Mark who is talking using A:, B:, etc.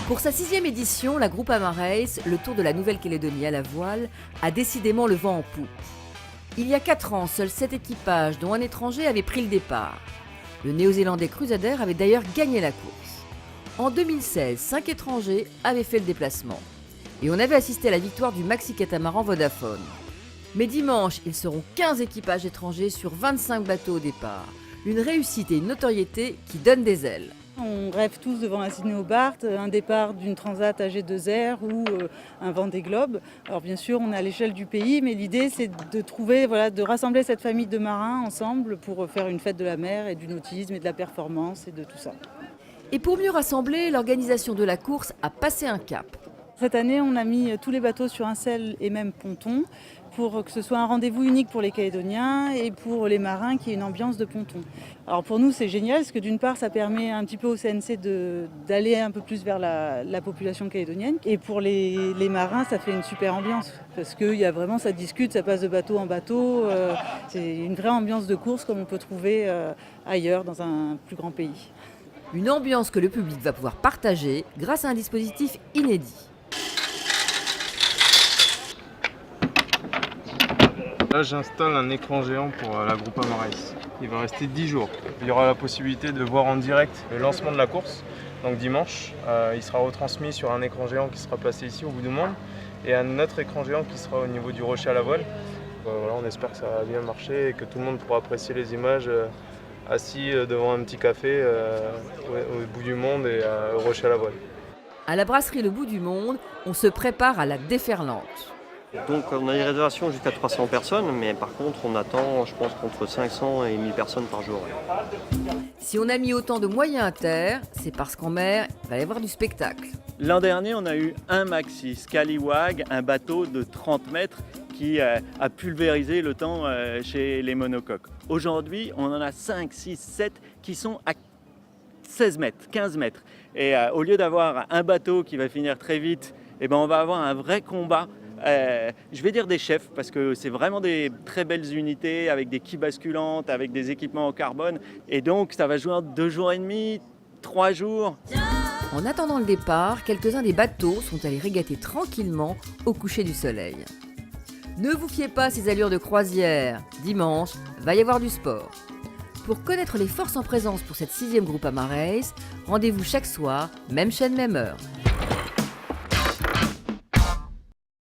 A: Pour sa 6e édition, la Groupama Race, le Tour de la Nouvelle-Calédonie à la voile, a décidément le vent en poupe. Il y a 4 ans, seuls 7 équipages, dont un étranger, avaient pris le départ. Le néo-zélandais Crusader avait d'ailleurs gagné la course. En 2016, 5 étrangers avaient fait le déplacement. Et on avait assisté à la victoire du maxi-catamaran Vodafone. Mais dimanche, ils seront 15 équipages étrangers sur 25 bateaux au départ. Une réussite et une notoriété qui donnent des ailes.
B: On rêve tous devant un Sydney Hobart, un départ d'une Transat AG2R ou un Vendée Globe. Alors bien sûr, on est à l'échelle du pays, mais l'idée c'est de trouver, de rassembler cette famille de marins ensemble pour faire une fête de la mer et du nautisme et de la performance et de tout ça.
A: Et pour mieux rassembler, l'organisation de la course a passé un cap.
B: Cette année, on a mis tous les bateaux sur un seul et même ponton pour que ce soit un rendez-vous unique pour les Calédoniens et pour les marins qui aient une ambiance de ponton. Alors pour nous, c'est génial parce que d'une part, ça permet un petit peu au CNC d'aller un peu plus vers la population calédonienne. Et pour les marins, ça fait une super ambiance parce qu'il y a vraiment, ça discute, ça passe de bateau en bateau. C'est une vraie ambiance de course comme on peut trouver ailleurs dans un plus grand pays.
A: Une ambiance que le public va pouvoir partager grâce à un dispositif inédit.
C: Là, j'installe un écran géant pour la Groupama Race. Il va rester 10 jours. Il y aura la possibilité de voir en direct le lancement de la course. Donc dimanche, il sera retransmis sur un écran géant qui sera placé ici au bout du monde et un autre écran géant qui sera au niveau du rocher à la voile. Voilà, on espère que ça va bien marcher et que tout le monde pourra apprécier les images assis devant un petit café au bout du monde et au rocher à la voile.
A: À la brasserie Le Bout du Monde, on se prépare à la déferlante.
D: Donc on a des réservations jusqu'à 300 personnes, mais par contre on attend, je pense, entre 500 et 1000 personnes par jour.
A: Si on a mis autant de moyens à terre, c'est parce qu'en mer, il va y avoir du spectacle.
E: L'an dernier, on a eu un maxi Scallywag, un bateau de 30 mètres qui a pulvérisé le temps chez les monocoques. Aujourd'hui, on en a 5, 6, 7 qui sont à 16 mètres, 15 mètres. Et au lieu d'avoir un bateau qui va finir très vite, on va avoir un vrai combat. Je vais dire des chefs parce que c'est vraiment des très belles unités avec des quilles basculantes, avec des équipements en carbone. Et donc ça va jouer en 2 jours et demi, 3 jours.
A: En attendant le départ, quelques-uns des bateaux sont allés régater tranquillement au coucher du soleil. Ne vous fiez pas à ces allures de croisière. Dimanche, va y avoir du sport. Pour connaître les forces en présence pour cette 6e Groupama Race, rendez-vous chaque soir, même chaîne, même heure.